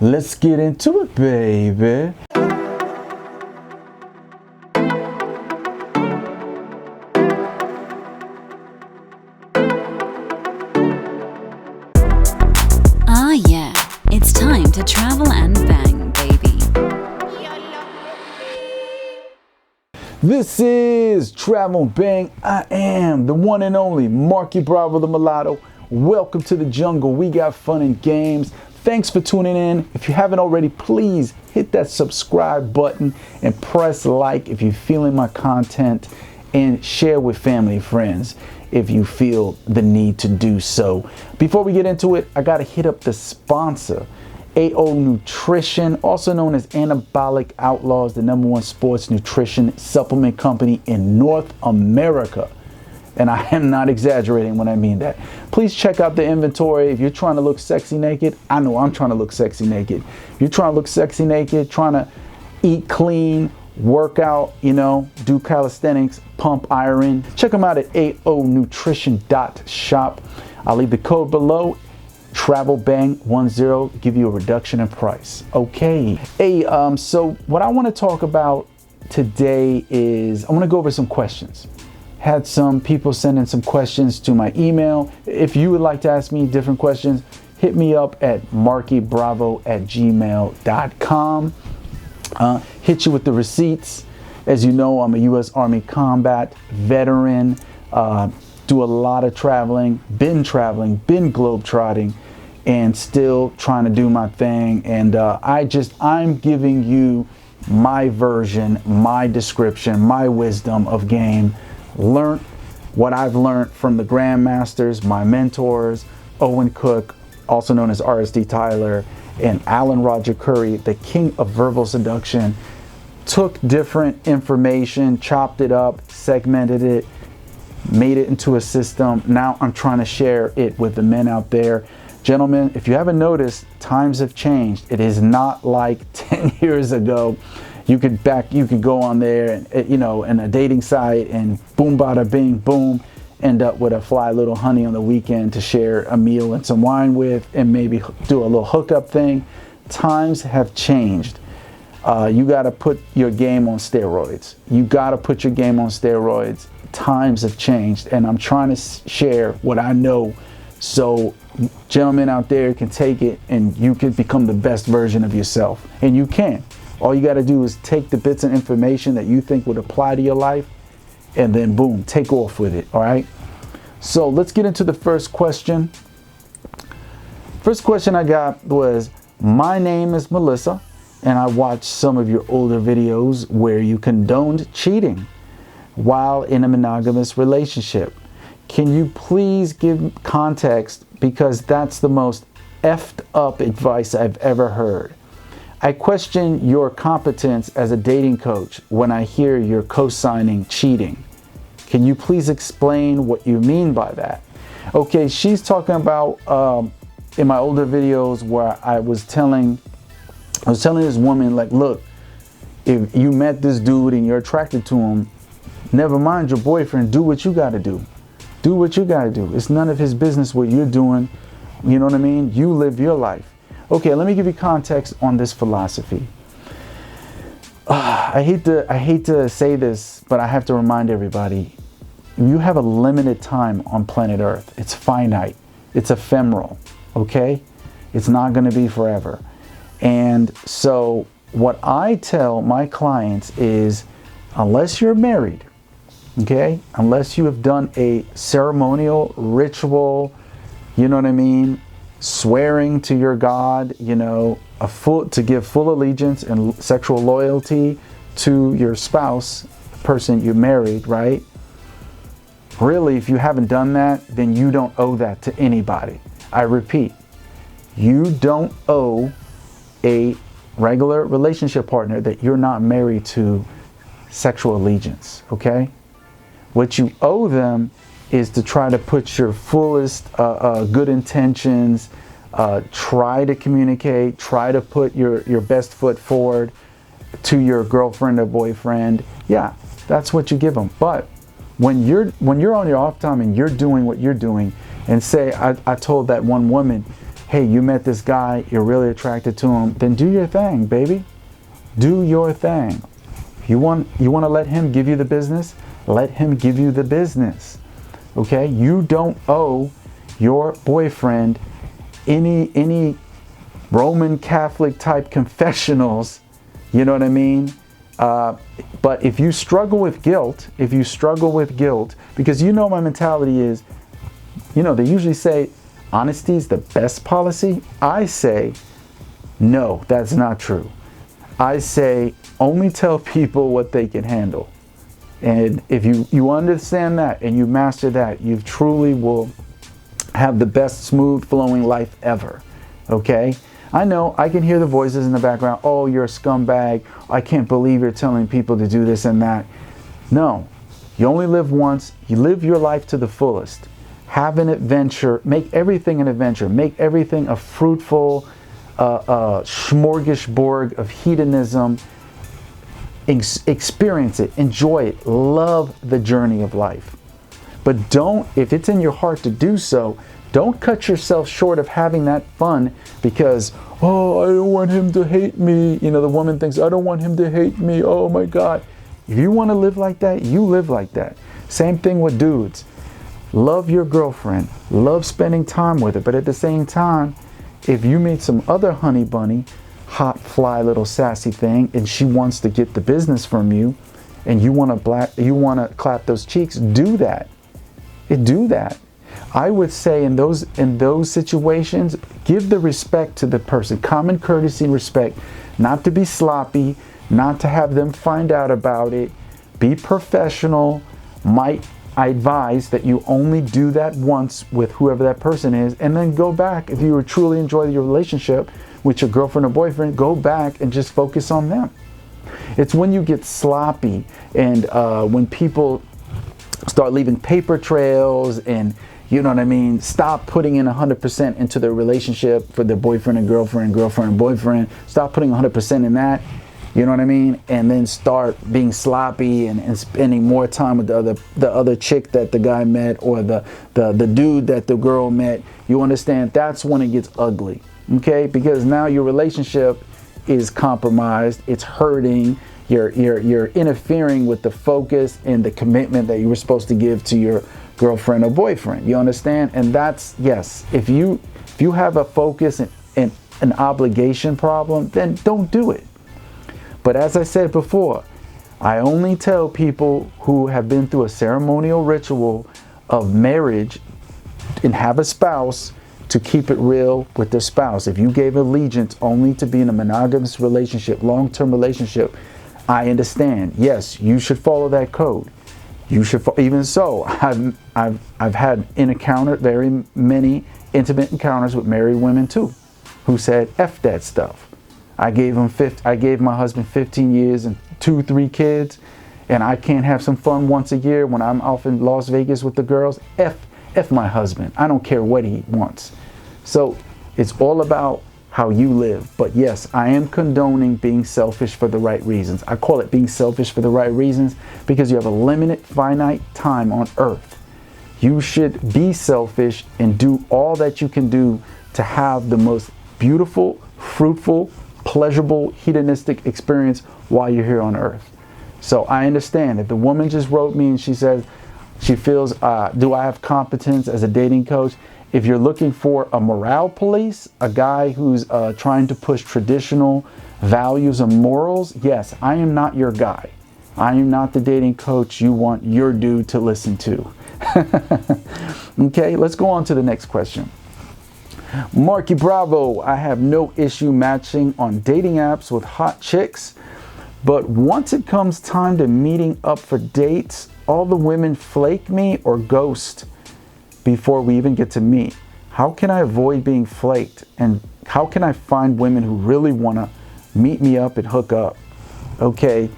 Let's get into it, baby. Ah, yeah, it's time to travel and bang, baby. This is Travel Bang. I am the one and only Marky Bravo the Mulatto. Welcome to the jungle. We got fun and games. Thanks for tuning in. If you haven't already, please hit that subscribe button and press like if you're feeling my content, and share with family and friends if you feel the need to do so. Before we get into it, I gotta hit up the sponsor, AO Nutrition, also known as Anabolic Outlaws, the #1 sports nutrition supplement company in North America. And I am not exaggerating when I mean that. Please check out the inventory. If you're trying to look sexy naked, I know I'm trying to look sexy naked. If you're trying to look sexy naked, trying to eat clean, work out, do calisthenics, pump iron, check them out at aonutrition.shop. I'll leave the code below. TravelBang10, give you a reduction in price. Okay. Hey, so what I want to talk about today is I want to go over some questions. Had some people send in some questions to my email. If you would like to ask me different questions, hit me up at markybravo@gmail.com. Hit you with the receipts. As you know, I'm a U.S. Army combat veteran. Do a lot of traveling, been globetrotting, and still trying to do my thing. And I'm giving you my version, my description, my wisdom of game. Learned what I've learned from the grandmasters, my mentors, Owen Cook, also known as RSD Tyler, and Alan Roger Curry, the king of verbal seduction. Took different information, chopped it up, segmented it, made it into a system. Now I'm trying to share it with the men out there. Gentlemen, if you haven't noticed, times have changed. It is not like 10 years ago. You could go on there and, in a dating site and boom, bada, bing, boom, end up with a fly little honey on the weekend to share a meal and some wine with, and maybe do a little hookup thing. Times have changed. You got to put your game on steroids. Times have changed, and I'm trying to share what I know so gentlemen out there can take it and you can become the best version of yourself. And you can. All you got to do is take the bits of information that you think would apply to your life, and then boom, take off with it. All right. So let's get into the first question. First question I got was, my name is Melissa, and I watched some of your older videos where you condoned cheating while in a monogamous relationship. Can you please give context, because that's the most effed up advice I've ever heard. I question your competence as a dating coach when I hear you're co-signing cheating. Can you please explain what you mean by that? Okay, she's talking about in my older videos where I was telling this woman, like, look, if you met this dude and you're attracted to him, never mind your boyfriend, do what you gotta do. Do what you gotta do. It's none of his business what you're doing. You know what I mean? You live your life. Okay, let me give you context on this philosophy. I hate to say this, but I have to remind everybody, you have a limited time on planet Earth. It's finite. It's ephemeral, okay? It's not gonna be forever. And so what I tell my clients is, unless you're married, okay? Unless you have done a ceremonial ritual, you know what I mean? Swearing to your God, to give full allegiance and sexual loyalty to your spouse, the person you married, right? Really, if you haven't done that, then you don't owe that to anybody. I repeat, you don't owe a regular relationship partner that you're not married to sexual allegiance, okay? What you owe them is to try to put your fullest good intentions, try to communicate, try to put your best foot forward to your girlfriend or boyfriend. Yeah, that's what you give them. But when you're on your off time and you're doing what you're doing, and say I told that one woman, hey, you met this guy, you're really attracted to him, then do your thing, baby. Do your thing. You want to let him give you the business? Let him give you the business. Okay? You don't owe your boyfriend any Roman Catholic type confessionals. You know what I mean? But if you struggle with guilt, because you know my mentality is, you know, they usually say honesty is the best policy. I say, no, that's not true. I say only tell people what they can handle. And if you understand that and you master that, you truly will have the best smooth flowing life ever. Okay? I know I can hear the voices in the background. Oh, you're a scumbag. I can't believe you're telling people to do this and that. No, you only live once. You live your life to the fullest. Have an adventure. Make everything an adventure. Make everything a fruitful smorgasbord of hedonism. Experience it. Enjoy it. Love the journey of life. But don't, if it's in your heart to do so, don't cut yourself short of having that fun because, oh, I don't want him to hate me. You know, the woman thinks, I don't want him to hate me. Oh my God. If you want to live like that, you live like that. Same thing with dudes. Love your girlfriend. Love spending time with her. But at the same time, if you meet some other honey bunny, hot, fly, little sassy thing, and she wants to get the business from you, and you want to clap those cheeks, do that. Do that. I would say in those situations, give the respect to the person, common courtesy and respect, not to be sloppy, not to have them find out about it. Be professional. I advise that you only do that once with whoever that person is, and then go back. If you truly enjoy your relationship with your girlfriend or boyfriend, go back and just focus on them. It's when you get sloppy and when people start leaving paper trails and, you know what I mean, stop putting in 100% into their relationship for their boyfriend and girlfriend and boyfriend. Stop putting 100% in that, you know what I mean? And then start being sloppy and spending more time with the other chick that the guy met or the dude that the girl met. You understand? That's when it gets ugly, okay? Because now your relationship is compromised. It's hurting. You're interfering with the focus and the commitment that you were supposed to give to your girlfriend or boyfriend. You understand? And that's, yes, if you have a focus and an obligation problem, then don't do it. But as I said before, I only tell people who have been through a ceremonial ritual of marriage and have a spouse to keep it real with their spouse. If you gave allegiance only to be in a monogamous relationship, long-term relationship, I understand. Yes, you should follow that code. You should. Even so, I've had very many intimate encounters with married women too, who said, "F that stuff." I gave my husband 15 years and 2-3 kids, and I can't have some fun once a year when I'm off in Las Vegas with the girls. F my husband. I don't care what he wants. So it's all about how you live. But yes, I am condoning being selfish for the right reasons. I call it being selfish for the right reasons because you have a limited, finite time on earth. You should be selfish and do all that you can do to have the most beautiful, fruitful, pleasurable, hedonistic experience while you're here on earth. So I understand if the woman just wrote me and she says she feels, do I have competence as a dating coach? If you're looking for a morale police, a guy who's trying to push traditional values and morals, yes, I am not your guy. I am not the dating coach you want your dude to listen to. Okay, let's go on to the next question. Marky Bravo, I have no issue matching on dating apps with hot chicks, but once it comes time to meeting up for dates, all the women flake me or ghost before we even get to meet. How can I avoid being flaked? And how can I find women who really want to meet me up and hook up? Okay,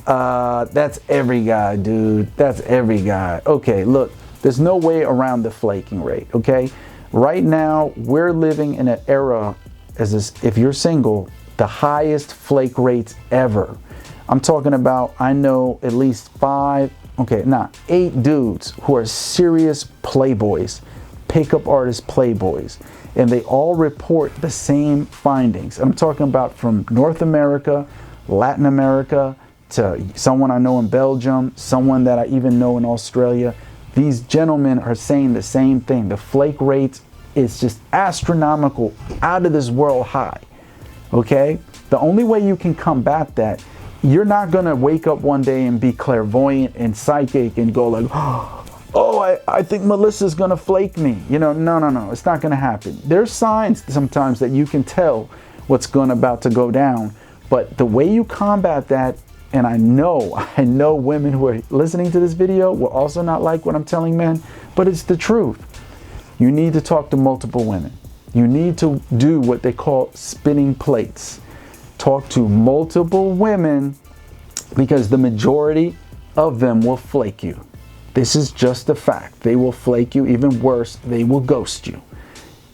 that's every guy, dude. That's every guy. Okay, look, there's no way around the flaking rate, okay? Right now, we're living in an era, if you're single, the highest flake rates ever. I'm talking about, I know at least 8 dudes who are serious playboys, pickup artist playboys. and they all report the same findings. I'm talking about from North America, Latin America, to someone I know in Belgium, someone that I even know in Australia. These gentlemen are saying the same thing. The flake rate is just astronomical, out of this world high. Okay? The only way you can combat that, you're not gonna wake up one day and be clairvoyant and psychic and go like, oh, I think Melissa's gonna flake me. You know, no, it's not gonna happen. There's signs sometimes that you can tell what's about to go down, but the way you combat that, and I know women who are listening to this video will also not like what I'm telling men, but it's the truth. You need to talk to multiple women. You need to do what they call spinning plates. Talk to multiple women, because the majority of them will flake you. This is just a fact. They will flake you. Even worse, they will ghost you.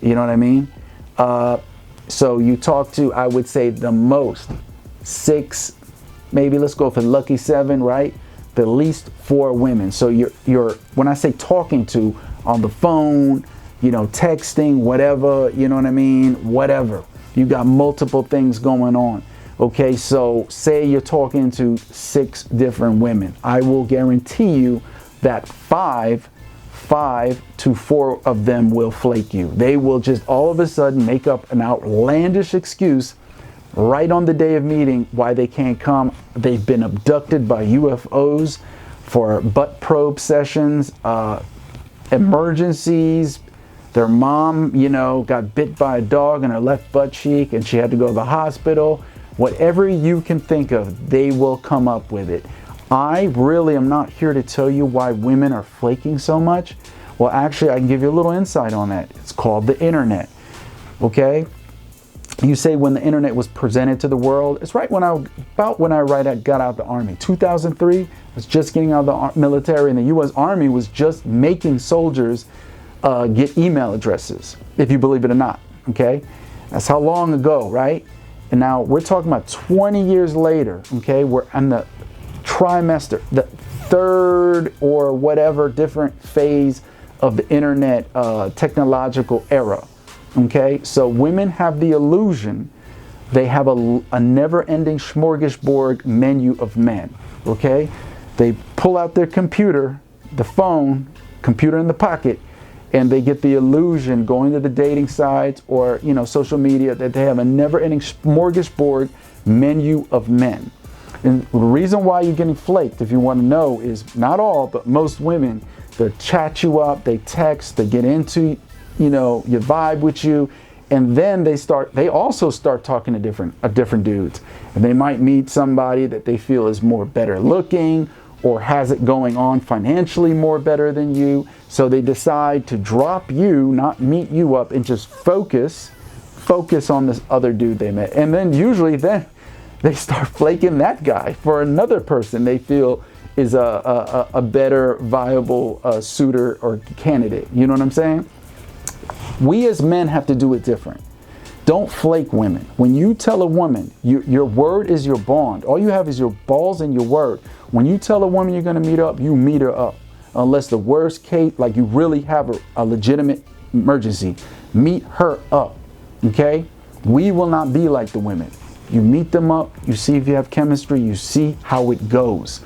You know what I mean? So you talk to, I would say, the most 6, maybe let's go for lucky 7, right? The least 4 women. So you're when I say talking to, on the phone, you know, texting, whatever, you know what I mean? Whatever. You got multiple things going on. Okay, so say you're talking to 6 different women. I will guarantee you that 5 to 4 of them will flake you. They will just all of a sudden make up an outlandish excuse right on the day of meeting why they can't come. They've been abducted by UFOs for butt probe sessions, emergencies. Their mom, you know, got bit by a dog in her left butt cheek and she had to go to the hospital. Whatever you can think of, they will come up with it. I really am not here to tell you why women are flaking so much. Well, actually, I can give you a little insight on that. It's called the internet. Okay? You say when the internet was presented to the world, it's right when I got out of the Army. 2003, I was just getting out of the military, and the U.S. Army was just making soldiers get email addresses, if you believe it or not. Okay? That's how long ago, right? And now we're talking about 20 years later. Okay? We're in the trimester, the 3rd or whatever different phase of the internet technological era. Okay, so women have the illusion they have a never-ending smorgasbord menu of men. Okay, they pull out their computer, the phone, computer in the pocket, and they get the illusion going to the dating sites or, you know, social media that they have a never-ending smorgasbord menu of men. And the reason why you're getting flaked, if you want to know, is not all, but most women, they chat you up, they text, they get into, you know, you vibe with you, and then they also start talking to different dudes. And they might meet somebody that they feel is more better looking or has it going on financially more better than you. So they decide to drop you, not meet you up, and just focus on this other dude they met. And then usually they start flaking that guy for another person they feel is a better viable suitor or candidate. You know what I'm saying? We as men have to do it different. Don't flake women. When you tell a woman, your word is your bond. All you have is your balls and your word. When you tell a woman you're going to meet up, you meet her up. Unless the worst case, like you really have a legitimate emergency, meet her up. Okay? We will not be like the women. You meet them up, you see if you have chemistry, you see how it goes.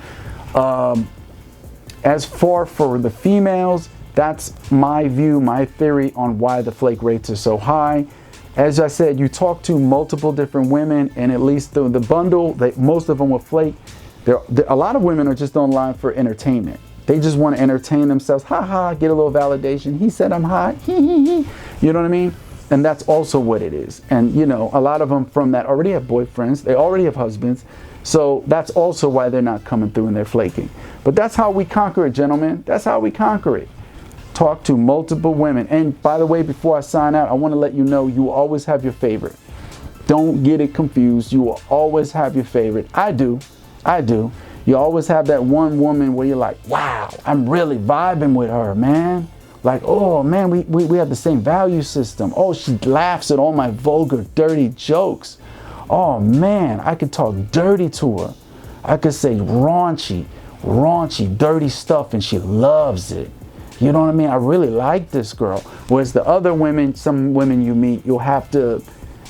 As far for the females, that's my view, my theory on why the flake rates are so high. As I said, you talk to multiple different women, and at least the bundle, most of them will flake. A lot of women are just online for entertainment. They just want to entertain themselves. Ha ha, get a little validation. He said I'm hot. You know what I mean? And that's also what it is. And, you know, a lot of them from that already have boyfriends. They already have husbands. So that's also why they're not coming through and they're flaking. But that's how we conquer it, gentlemen. That's how we conquer it. Talk to multiple women. And by the way, before I sign out, I want to let you know you will always have your favorite. Don't get it confused. You will always have your favorite. I do. You always have that one woman where you're like, wow, I'm really vibing with her, man. Like, oh man, we have the same value system. Oh, she laughs at all my vulgar, dirty jokes. Oh man, I could talk dirty to her. I could say raunchy, dirty stuff, and she loves it. You know what I mean? I really like this girl. Whereas the other women, some women you meet, you have to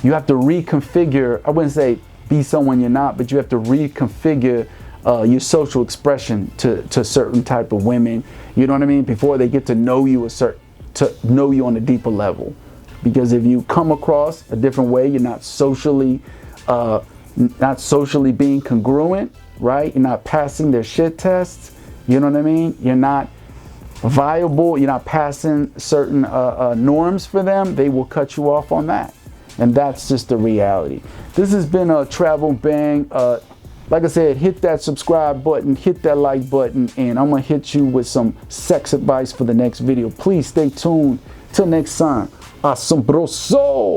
reconfigure. I wouldn't say be someone you're not, but you have to reconfigure your social expression to certain type of women. You know what I mean? Before they get to know you to know you on a deeper level. Because if you come across a different way, you're not socially being congruent, right? You're not passing their shit tests. You know what I mean? You're not viable. You're not passing certain norms for them. They will cut you off on that. And that's just the reality. This has been a Travel Bang. Like I said, hit that subscribe button, hit that like button, and I'm going to hit you with some sex advice for the next video. Please stay tuned. Till next time. Asombroso!